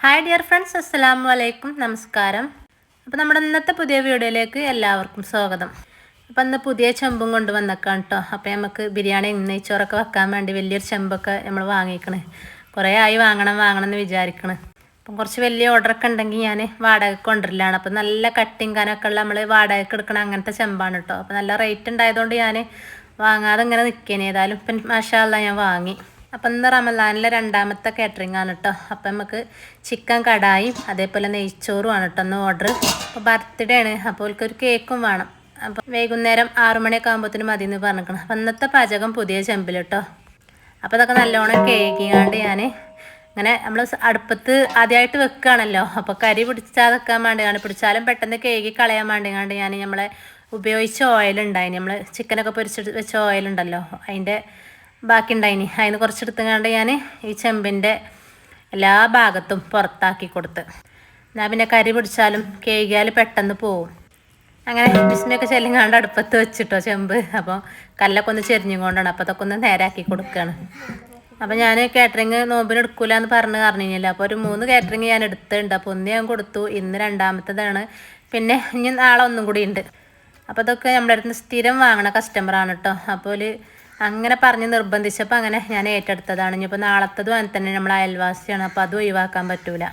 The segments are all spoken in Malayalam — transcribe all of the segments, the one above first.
ഹായ് ഡിയർ ഫ്രണ്ട്സ്, അസ്സലാമു അലൈക്കും, നമസ്കാരം. അപ്പോൾ നമ്മുടെ ഇന്നത്തെ പുതിയ വീഡിയോയിലേക്ക് എല്ലാവർക്കും സ്വാഗതം. അപ്പോൾ ഇന്ന് പുതിയ ചെമ്പും കൊണ്ട് വന്നേക്കാണ് കേട്ടോ. അപ്പോൾ നമുക്ക് ബിരിയാണി നെയ്ച്ചോറൊക്കെ വെക്കാൻ വേണ്ടി വലിയൊരു ചെമ്പൊക്കെ നമ്മൾ വാങ്ങിക്കണ്. കുറേ ആയി വാങ്ങണം എന്ന് വിചാരിക്കണ്. അപ്പം കുറച്ച് വലിയ ഓർഡറൊക്കെ ഉണ്ടെങ്കിൽ ഞാൻ വാടകയ്ക്ക് കൊണ്ടുവരലാണ്. അപ്പോൾ നല്ല കട്ടിങ് കനമൊക്കെ ഉള്ള നമ്മൾ വാടകയ്ക്ക് എടുക്കണം അങ്ങനത്തെ ചെമ്പാണ് കേട്ടോ. അപ്പോൾ നല്ല റേറ്റ് ഉണ്ടായതുകൊണ്ട് ഞാൻ വാങ്ങാതെ ഇങ്ങനെ നിൽക്കേനെ. ഏതായാലും ഇപ്പം മാഷാ അല്ലാഹ് ഞാൻ വാങ്ങി. അപ്പം ഇന്ന് റമദാനിലെ രണ്ടാമത്തെ കാറ്ററിംഗ് ആണ് കേട്ടോ. അപ്പം നമുക്ക് ചിക്കൻ കടായും അതേപോലെ നെയ്ച്ചോറുമാണ് കേട്ടോ ഒന്ന് ഓർഡർ. അപ്പോൾ ബർത്ത്ഡേ ആണ്, അപ്പോൾ ഒരു കേക്കും വേണം. അപ്പം വൈകുന്നേരം 6 മണിയൊക്കെ ആകുമ്പോഴത്തേനും മതി എന്ന് പറഞ്ഞിരിക്കണം. അപ്പം ഇന്നത്തെ പാചകം പുതിയ ചെമ്പിൽ കേട്ടോ. അപ്പോൾ അതൊക്കെ നല്ലോണം കേക്കിങ്ങാണ്ട് ഞാൻ ഇങ്ങനെ നമ്മൾ അടുപ്പത്ത് ആദ്യമായിട്ട് വെക്കുകയാണല്ലോ. അപ്പോൾ കരി പിടിച്ചാതെക്കാൻ വേണ്ടിയാണ്, പിടിച്ചാലും പെട്ടെന്ന് കേക്ക് കളയാൻ വേണ്ടിങ്ങാണ്ട് ഞാൻ നമ്മളെ ഉപയോഗിച്ച ഓയിലുണ്ടായിന്, നമ്മൾ ചിക്കനൊക്കെ പൊരിച്ചിട്ട് വെച്ച ഓയിലുണ്ടല്ലോ, അതിൻ്റെ ബാക്കി ഉണ്ടായിനി. അതിന് കുറച്ചെടുത്തുകൊണ്ട് ഞാൻ ഈ ചെമ്പിൻ്റെ എല്ലാ ഭാഗത്തും പുറത്താക്കി കൊടുത്ത്. ഞാൻ പിന്നെ കരി പിടിച്ചാലും കേകിയാൽ പെട്ടെന്ന് പോവും. അങ്ങനെ ബിസ്മിയൊക്കെ ചെല്ലിങ്ങാണ്ട് അടുപ്പത്ത് വെച്ചിട്ടോ ചെമ്പ്. അപ്പോൾ കല്ലൊക്കെ ഒന്ന് ചെരിഞ്ഞും കൊണ്ടാണ്. അപ്പോൾ അതൊക്കെ ഒന്ന് നേരാക്കി കൊടുക്കുകയാണ്. അപ്പോൾ ഞാൻ കാറ്ററിങ് നോമ്പിന് എടുക്കൂല എന്ന് പറഞ്ഞില്ല. അപ്പോൾ ഒരു 3 കാറ്ററിങ് ഞാൻ എടുത്തിട്ടുണ്ട്. അപ്പോൾ ഒന്ന് ഞാൻ കൊടുത്തു, ഇന്ന് രണ്ടാമത്തതാണ്. പിന്നെ ഇനി നാളെ ഒന്നും കൂടി ഉണ്ട്. അപ്പോൾ അതൊക്കെ നമ്മുടെ അടുത്ത് സ്ഥിരം വാങ്ങണ കസ്റ്റമറാണ് കേട്ടോ. അപ്പോൾ അങ്ങനെ പറഞ്ഞ് നിർബന്ധിച്ചപ്പോൾ അങ്ങനെ ഞാൻ ഏറ്റെടുത്തതാണ്. ഇനിയിപ്പോൾ നാളത്തതും അങ്ങനെ തന്നെ നമ്മൾ അയൽവാസിയാണ്, അപ്പോൾ അതും ഒഴിവാക്കാൻ പറ്റൂല.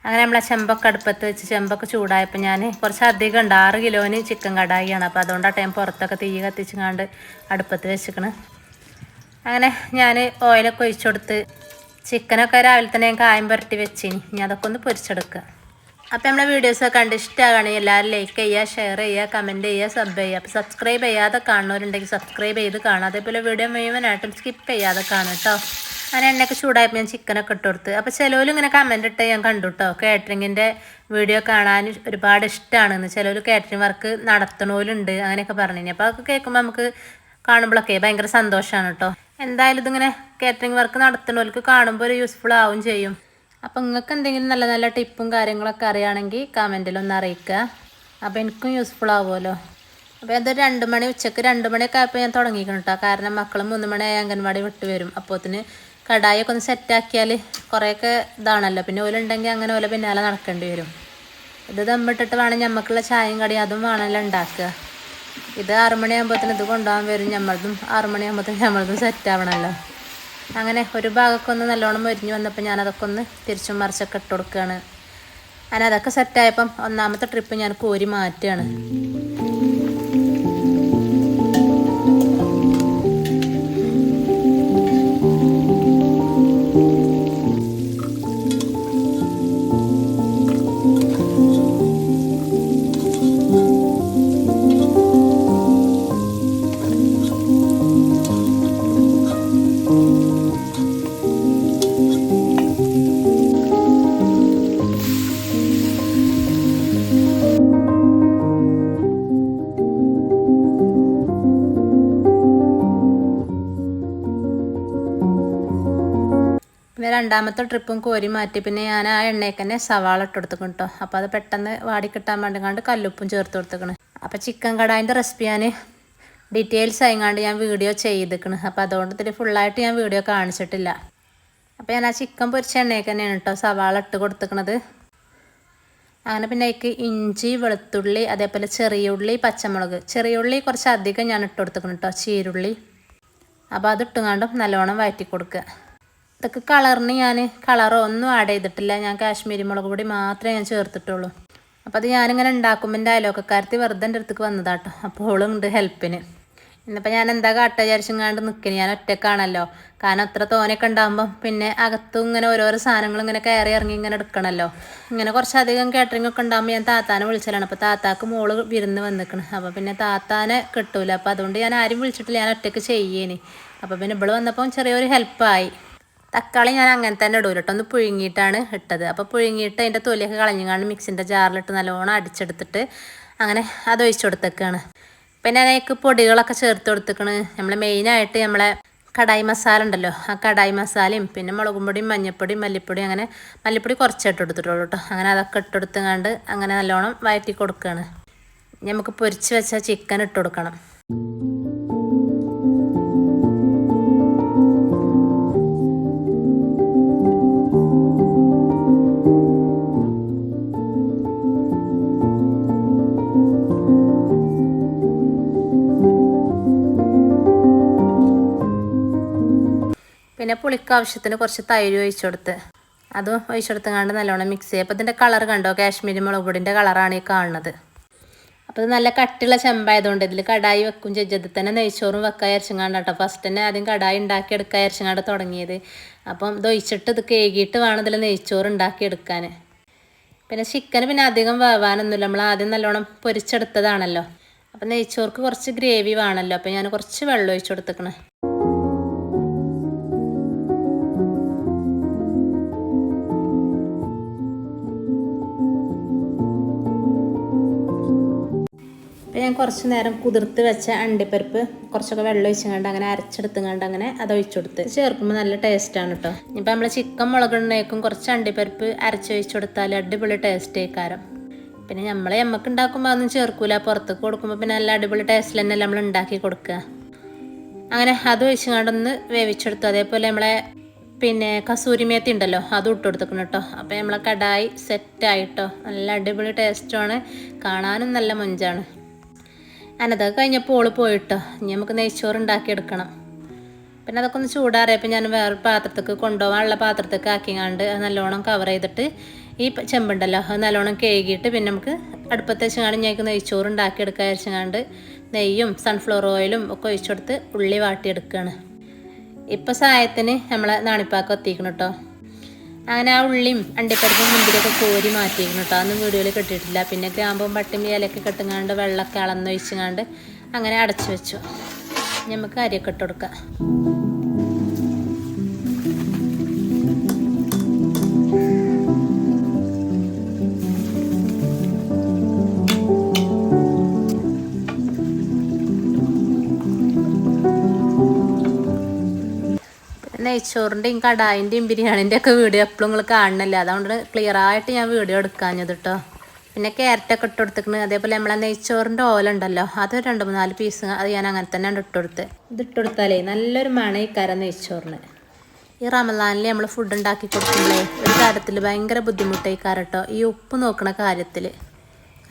അങ്ങനെ നമ്മളെ ചെമ്പൊക്കെ അടുപ്പത്ത് വെച്ച് ചെമ്പൊക്കെ ചൂടായപ്പോൾ ഞാൻ കുറച്ചധികം ഉണ്ട്, 6 കിലോന് ചിക്കൻ കടായിയാണ്. അപ്പോൾ അതുകൊണ്ടാണ് ടൈം പുറത്തൊക്കെ തീ കത്തിച്ചുകൊണ്ട് അടുപ്പത്ത് വെച്ചിക്കണ്. അങ്ങനെ ഞാൻ ഓയിലൊക്കെ ഒഴിച്ചു കൊടുത്ത് ചിക്കനൊക്കെ രാവിലെ തന്നെ ഞാൻ കായം പുരട്ടി വെച്ചിനി. ഇനി അതൊക്കെ ഒന്ന് പൊരിച്ചെടുക്കുക. അപ്പോൾ നമ്മളെ വീഡിയോസൊക്കെ കണ്ട് ഇഷ്ടമാകണമെങ്കിൽ എല്ലാവരും ലൈക്ക് ചെയ്യുക, ഷെയർ ചെയ്യുക, കമൻറ്റ് ചെയ്യുക, സബ് ചെയ്യുക. അപ്പോൾ സബ്സ്ക്രൈബ് ചെയ്യാതെ കാണുന്നവരുണ്ടെങ്കിൽ സബ്സ്ക്രൈബ് ചെയ്ത് കാണുക. അതേപോലെ വീഡിയോ മുഴുവനായിട്ടും സ്കിപ്പ് ചെയ്യാതെ കാണും കേട്ടോ. അങ്ങനെ എണ്ണയൊക്കെ ചൂടായപ്പോൾ ഞാൻ ചിക്കനൊക്കെ ഇട്ട് കൊടുത്ത്. അപ്പോൾ ചിലവർ ഇങ്ങനെ കമൻറ്റ് ഇട്ട് ഞാൻ കണ്ടു കേട്ടോ, കാറ്ററിങ്ങിൻ്റെ വീഡിയോ കാണാൻ ഒരുപാട് ഇഷ്ടമാണെന്ന്. ചിലവർ കാറ്ററിംഗ് വർക്ക് നടത്തണോലുണ്ട് അങ്ങനെയൊക്കെ പറഞ്ഞു. അപ്പോൾ അതൊക്കെ കേൾക്കുമ്പോൾ നമുക്ക് കാണുമ്പോഴൊക്കെ ഭയങ്കര സന്തോഷമാണ് കേട്ടോ. എന്തായാലും ഇതിങ്ങനെ കാറ്ററിംഗ് വർക്ക് നടത്തണോർക്ക് കാണുമ്പോൾ ഒരു യൂസ്ഫുൾ ആവും ചെയ്യും. അപ്പോൾ നിങ്ങൾക്ക് എന്തെങ്കിലും നല്ല നല്ല ടിപ്പും കാര്യങ്ങളൊക്കെ അറിയുകയാണെങ്കിൽ കമൻറ്റിലൊന്ന് അറിയിക്കുക. അപ്പോൾ എനിക്കും യൂസ്ഫുൾ ആവുമല്ലോ. അപ്പോൾ അതൊരു 2 മണി, ഉച്ചയ്ക്ക് 2 മണിയൊക്കെ ആയപ്പോൾ ഞാൻ തുടങ്ങിക്കണം കേട്ടോ. കാരണം മക്കൾ 3 മണിയായി അംഗൻവാടി വിട്ട് വരും. അപ്പോഴത്തിന് കടായൊക്കെ ഒന്ന് സെറ്റാക്കിയാൽ കുറേയൊക്കെ ഇതാണല്ലോ. പിന്നെ ഓലുണ്ടെങ്കിൽ അങ്ങനെ ഓല പിന്നാലെ നടക്കേണ്ടി വരും. ഇത് ദമ്മിട്ടിട്ട് വേണം ഞമ്മക്കുള്ള ചായയും കടിയും അതും വേണമല്ലോ ഉണ്ടാക്കുക. ഇത് 6 മണിയാകുമ്പോഴത്തേന് ഇത് കൊണ്ടുപോകാൻ വരും. നമ്മളതും 6 മണിയാകുമ്പോഴത്തേന് നമ്മളതും സെറ്റാവണമല്ലോ. അങ്ങനെ ഒരു ഭാഗമൊക്കെ ഒന്ന് നല്ലോണം മൊരിഞ്ഞ് വന്നപ്പോൾ ഞാനതൊക്കെ ഒന്ന് തിരിച്ചും മറിച്ചൊക്കെ ഇട്ട് കൊടുക്കുകയാണ്. അങ്ങനെ അതൊക്കെ സെറ്റായപ്പം ഒന്നാമത്തെ ട്രിപ്പ് ഞാൻ കോരി മാറ്റുകയാണ്. പിന്നെ രണ്ടാമത്തെ ട്രിപ്പും കോരി മാറ്റി പിന്നെ ഞാൻ ആ എണ്ണയ്ക്ക് തന്നെ സവാള ഇട്ട് കൊടുത്തിക്കണം കേട്ടോ. അപ്പോൾ അത് പെട്ടെന്ന് വാടി കിട്ടാൻ വേണ്ടിങ്ങാണ്ട് കല്ലുപ്പും ചേർത്ത് കൊടുത്തിക്കണം. അപ്പോൾ ചിക്കൻ കടായിൻ്റെ റെസിപ്പി ഞാൻ ഡീറ്റെയിൽസ് ആയിങ്ങാണ്ട് ഞാൻ വീഡിയോ ചെയ്തിരിക്കണം. അപ്പോൾ അതുകൊണ്ട് ഇത്തിരി ഫുള്ളായിട്ട് ഞാൻ വീഡിയോ കാണിച്ചിട്ടില്ല. അപ്പോൾ ഞാൻ ആ ചിക്കൻ പൊരിച്ച എണ്ണയ്ക്ക് തന്നെയാണ് കേട്ടോ സവാള ഇട്ട് കൊടുത്തിക്കണത്. അങ്ങനെ പിന്നെ അതിലേക്ക് ഇഞ്ചി, വെളുത്തുള്ളി, അതേപോലെ ചെറിയ ഉള്ളി, പച്ചമുളക്. ചെറിയ ഉള്ളി കുറച്ച് അധികം ഞാൻ ഇട്ട് കൊടുത്തിക്കണം കേട്ടോ, ചീരുള്ളി. അപ്പോൾ അത് ഇട്ടുങ്ങാണ്ടും നല്ലോണം വഴറ്റി കൊടുക്കുക. ഇതൊക്കെ കളറിന് ഞാൻ കളറോ ഒന്നും ആഡ് ചെയ്തിട്ടില്ല. ഞാൻ കാശ്മീരി മുളക് പൊടി മാത്രമേ ഞാൻ ചേർത്തിട്ടുള്ളൂ. അപ്പോൾ അത് ഞാനിങ്ങനെ ഉണ്ടാക്കുമ്പോൾ എൻ്റെ അയലോക്കക്കാരത്തി വെറുതെ എൻ്റെ അടുത്തേക്ക് വന്നതാട്ടോ. അപ്പോൾ ഓളുണ്ട് ഹെൽപ്പിന്. ഇന്നിപ്പോൾ ഞാൻ എന്താ കാട്ട വിചാരിച്ചെങ്ങാണ്ട് നിൽക്കുന്നു. ഞാൻ ഒറ്റക്കാണല്ലോ. കാരണം അത്ര തോനെയൊക്കെ ഉണ്ടാകുമ്പം പിന്നെ അകത്തും ഇങ്ങനെ ഓരോരോ സാധനങ്ങൾ ഇങ്ങനെ കയറി ഇറങ്ങി ഇങ്ങനെ എടുക്കണമല്ലോ. ഇങ്ങനെ കുറച്ചധികം കാറ്ററിംഗ് ഒക്കെ ഉണ്ടാകുമ്പോൾ ഞാൻ താത്താനെ വിളിച്ചലാണ്. അപ്പോൾ താത്താക്ക് മോള് വിരുന്ന് വന്നിക്കണം. അപ്പോൾ പിന്നെ താത്താനെ കിട്ടൂല. അപ്പോൾ അതുകൊണ്ട് ഞാൻ ആരും വിളിച്ചിട്ടില്ല, ഞാൻ ഒറ്റയ്ക്ക് ചെയ്യേനി. അപ്പോൾ പിന്നെ ഇവിടെ വന്നപ്പോൾ ചെറിയൊരു ഹെൽപ്പായി. തക്കാളി ഞാൻ അങ്ങനെ തന്നെ ഇടൂല കേട്ടോ, ഒന്ന് പുഴുങ്ങിയിട്ടാണ് ഇട്ടത്. അപ്പോൾ പുഴുങ്ങിയിട്ട് അതിൻ്റെ തൊലിയൊക്കെ കളഞ്ഞുകൊണ്ട് മിക്സിൻ്റെ ജാറിലിട്ട് നല്ലോണം അടിച്ചെടുത്തിട്ട് അങ്ങനെ അത് ഒഴിച്ചു കൊടുത്തേക്കാണ്. പിന്നെ അതിലേക്ക് പൊടികളൊക്കെ ചേർത്ത് കൊടുത്തേക്കണ്. നമ്മൾ മെയിനായിട്ട് നമ്മളെ കടായി മസാല ഉണ്ടല്ലോ, ആ കടായി മസാലയും പിന്നെ മുളകും പൊടിയും മഞ്ഞൾപ്പൊടിയും മല്ലിപ്പൊടിയും, അങ്ങനെ മല്ലിപ്പൊടി കുറച്ചിട്ട് എടുത്തിട്ടുള്ളൂ കേട്ടോ. അങ്ങനെ അതൊക്കെ ഇട്ടെടുത്തുകൊണ്ട് അങ്ങനെ നല്ലോണം വഴറ്റി കൊടുക്കുകയാണ്. നമുക്ക് പൊരിച്ച് വെച്ച ചിക്കൻ ഇട്ട് കൊടുക്കണം. പിന്നെ പുളിക്ക് ആവശ്യത്തിന് കുറച്ച് തൈര് ഒഴിച്ചു കൊടുത്ത് അതും ഒഴിച്ചെടുത്തങ്ങാണ്ട് നല്ലോണം മിക്സ് ചെയ്യുക. അപ്പോൾ ഇതിൻ്റെ കളർ കണ്ടോ, കാശ്മീരി മുളക് പൊടിൻ്റെ കളറാണ് ഈ കാണുന്നത്. അപ്പോൾ ഇത് നല്ല കട്ടിയുള്ള ചെമ്പായതുകൊണ്ട് ഇതിൽ കടായി വെക്കും ചെജ്ജത് തന്നെ നെയ്ച്ചോറും വെക്കാൻ അരച്ചങ്ങാണ്ട് കേട്ടോ. ഫസ്റ്റ് തന്നെ ആദ്യം കടായി ഉണ്ടാക്കി എടുക്കാൻ അരച്ചങ്ങാണ്ട് തുടങ്ങിയത്. അപ്പം ഇത് ഒഴിച്ചിട്ട് ഇത് കേകിയിട്ട് വേണം ഇതിൽ നെയ്ച്ചോറ് ഉണ്ടാക്കിയെടുക്കാൻ. പിന്നെ ചിക്കന് പിന്നെ അധികം വേവാനൊന്നുമില്ല, നമ്മൾ ആദ്യം നല്ലോണം പൊരിച്ചെടുത്തതാണല്ലോ. അപ്പം നെയ്ച്ചോർക്ക് കുറച്ച് ഗ്രേവി വേണമല്ലോ, അപ്പോൾ ഞാൻ കുറച്ച് വെള്ളം ഒഴിച്ചു കൊടുത്തേക്കണേ. അപ്പോൾ ഞാൻ കുറച്ച് നേരം കുതിർത്ത് വെച്ച അണ്ടിപ്പരിപ്പ് കുറച്ചൊക്കെ വെള്ളം ഒഴിച്ചങ്ങാണ്ട് അങ്ങനെ അരച്ചെടുത്തങ്ങാണ്ട് അങ്ങനെ അത് ഒഴിച്ചു കൊടുത്ത് ചേർക്കുമ്പോൾ നല്ല ടേസ്റ്റാണ് കേട്ടോ. ഇപ്പം നമ്മൾ ചിക്കൻ മുളകിടുന്നേക്കും കുറച്ച് അണ്ടിപ്പരിപ്പ് അരച്ചൊഴിച്ചു കൊടുത്താൽ അടിപൊളി ടേസ്റ്റ് ആയിക്കാരം. പിന്നെ നമ്മൾ എമ്മക്ക് ഉണ്ടാക്കുമ്പോൾ അതൊന്നും ചേർക്കൂല, പുറത്തേക്ക് കൊടുക്കുമ്പോൾ പിന്നെ നല്ല അടിപൊളി ടേസ്റ്റിൽ തന്നെ നമ്മൾ ഉണ്ടാക്കി കൊടുക്കുക. അങ്ങനെ അത് ഒഴിച്ചങ്ങാണ്ടൊന്ന് വേവിച്ചെടുത്തു. അതേപോലെ നമ്മളെ പിന്നെ കസൂരി മേത്തി ഉണ്ടല്ലോ അതും ഇട്ട് കൊടുത്തേക്കണം കേട്ടോ. അപ്പോൾ നമ്മളെ കടായി സെറ്റായിട്ടോ, നല്ല അടിപൊളി ടേസ്റ്റുമാണ്, കാണാനും നല്ല മൊഞ്ചാണ്. അതൊക്കെ കഴിഞ്ഞപ്പോൾ ഓള് പോയിട്ടോ. ഇനി നമുക്ക് നെയ്ച്ചോറ് ഉണ്ടാക്കിയെടുക്കണം. പിന്നെ അതൊക്കെ ഒന്ന് ചൂടാറിയപ്പോൾ ഞാൻ വേറെ പാത്രത്തേക്ക് കൊണ്ടുപോകാനുള്ള പാത്രത്തേക്ക് ആക്കിങ്ങാണ്ട് നല്ലോണം കവർ ചെയ്തിട്ട് ഈ ചെമ്പുണ്ടല്ലോ അത് നല്ലോണം കേകിയിട്ട് പിന്നെ നമുക്ക് അടുപ്പത്ത് വെച്ചങ്ങാണ്ട് ഞങ്ങൾക്ക് നെയ്ച്ചോറ് ഉണ്ടാക്കിയെടുക്കാൻ വെച്ചങ്ങാണ്ട് നെയ്യും സൺഫ്ലവർ ഓയിലും ഒക്കെ ഒഴിച്ചെടുത്ത് ഉള്ളി വാട്ടിയെടുക്കുകയാണ്. ഇപ്പോൾ സായത്തിന് നമ്മളെ നാണിപ്പാക്കം എത്തിക്കണം കേട്ടോ. അങ്ങനെ ആ ഉള്ളിയും അണ്ടിപ്പരിപ്പും മുന്തിരിയൊക്കെ കോരി മാറ്റിയിരിക്കണം കേട്ടോ. അതൊന്നും വീഡിയോയിൽ കിട്ടിയിട്ടില്ല. പിന്നെ ഗ്രാമ്പും പട്ടും ഇലയൊക്കെ കെട്ടുങ്ങാണ്ട് വെള്ളമൊക്കെ അളന്നൊഴിച്ചങ്ങാണ്ട് അങ്ങനെ അടച്ചു വെച്ചു. നമുക്ക് അരിയൊക്കെ ഇട്ട് കൊടുക്കാം. നെയ്ച്ചോറിൻ്റെയും കടായിൻ്റെയും ബിരിയാണീൻ്റെ ഒക്കെ വീഡിയോ എപ്പോഴും നിങ്ങൾ കാണണില്ല, അതുകൊണ്ട് ക്ലിയറായിട്ട് ഞാൻ വീഡിയോ എടുക്കാഞ്ഞത് കേട്ടോ. പിന്നെ ക്യാരറ്റൊക്കെ ഇട്ട് കൊടുത്തിക്കണ്. അതേപോലെ നമ്മളെ നെയ്ച്ചോറിൻ്റെ ഓല ഉണ്ടല്ലോ അത് 2-3 പീസ് അത് ഞാൻ അങ്ങനെ തന്നെ ഇട്ട് കൊടുത്ത്. ഇത് ഇട്ട് കൊടുത്താലേ നല്ലൊരു മണയിക്കാരം നെയ്ച്ചോറിന്. ഈ റമദാനിൽ നമ്മൾ ഫുഡ് ഉണ്ടാക്കി കൊടുക്കുമ്പോഴേ ഒരു കാര്യത്തിൽ ഭയങ്കര ബുദ്ധിമുട്ടായിക്കാരം കേട്ടോ, ഈ ഉപ്പ് നോക്കണ കാര്യത്തിൽ.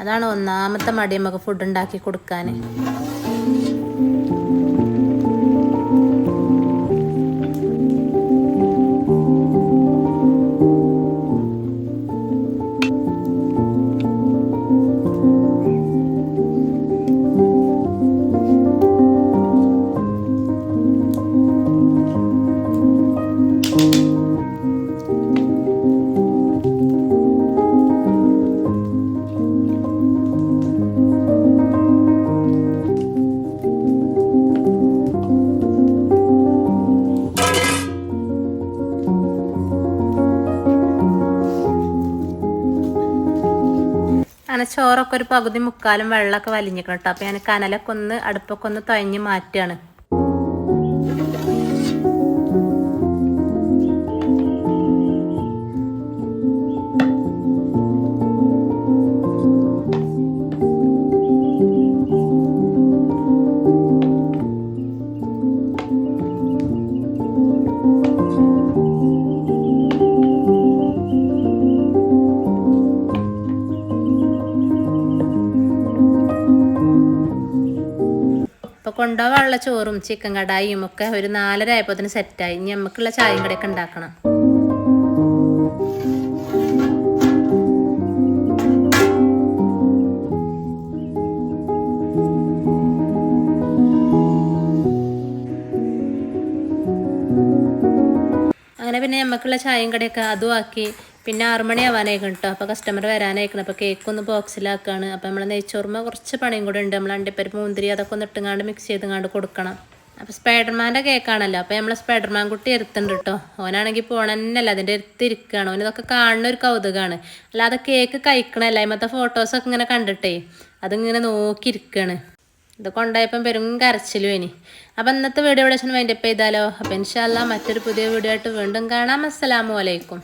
അതാണ് ഒന്നാമത്തെ മടി നമുക്ക് ഫുഡ് ഉണ്ടാക്കി കൊടുക്കാൻ. അങ്ങനെ ചോറൊക്കെ ഒരു പകുതി മുക്കാലും വെള്ളമൊക്കെ വലിഞ്ഞിക്കണം കേട്ടോ. അപ്പോൾ ഞാൻ കനലൊക്കെ ഒന്ന് അടുപ്പൊക്കെ ഒന്ന് തുഴഞ്ഞ് മാറ്റുകയാണ്. അപ്പോൾ കൊണ്ടുപോകാനുള്ള ചോറും ചിക്കൻ കടായിയും ഒക്കെ ഒരു 4:30 ആയപ്പോൾ സെറ്റായി. ഇനി നമുക്കുള്ള ചായയും കടിയൊക്കെ ഉണ്ടാക്കണം. അങ്ങനെ പിന്നെ നമുക്കുള്ള ചായയും കടിയൊക്കെ അതും ആക്കി. പിന്നെ 6 മണിയാവാനായിക്കണം കേട്ടോ. അപ്പോൾ കസ്റ്റമർ വരാനായിക്കണം. അപ്പോൾ കേക്കൊന്ന് ബോക്സിലാക്കുകയാണ്. അപ്പോൾ നമ്മൾ നെയ്ച്ചോറുമ്പോൾ കുറച്ച് പണിയും കൂടെ ഉണ്ട്. നമ്മൾ അണ്ടിപ്പരിപ്പ് മുന്തിരി അതൊക്കെ ഒന്ന് ഇട്ടുങ്ങാണ്ട് മിക്സ് ചെയ്തുങ്ങാണ്ട് കൊടുക്കണം. അപ്പോൾ സ്പൈഡർമാൻ്റെ കേക്കാണല്ലോ. അപ്പോൾ നമ്മൾ സ്പൈഡർമാൻ കുട്ടി എരുത്തുണ്ട് കേട്ടോ. ഓനാണെങ്കിൽ പോകണമെന്നല്ല, അതിൻ്റെ എരുത്തിരിക്കുകയാണ്. ഓനിതൊക്കെ കാണുന്ന ഒരു കൗതുകമാണ്. അല്ലാതെ കേക്ക് കഴിക്കണമല്ല. അതിമത്തെ ഫോട്ടോസൊക്കെ ഇങ്ങനെ കണ്ടിട്ടേ അതിങ്ങനെ നോക്കിയിരിക്കുകയാണ്. ഇത് കൊണ്ടുപോയപ്പം പെരും കരച്ചിലും ഇനി. അപ്പം ഇന്നത്തെ വീഡിയോ ഇവിടെ വൈൻഡപ്പ് ചെയ്താലോ. അപ്പോൾ ഇൻഷാ അല്ലാഹ് മറ്റൊരു പുതിയ വീഡിയോ ആയിട്ട് വീണ്ടും കാണാം. അസ്സലാമു അലൈക്കും.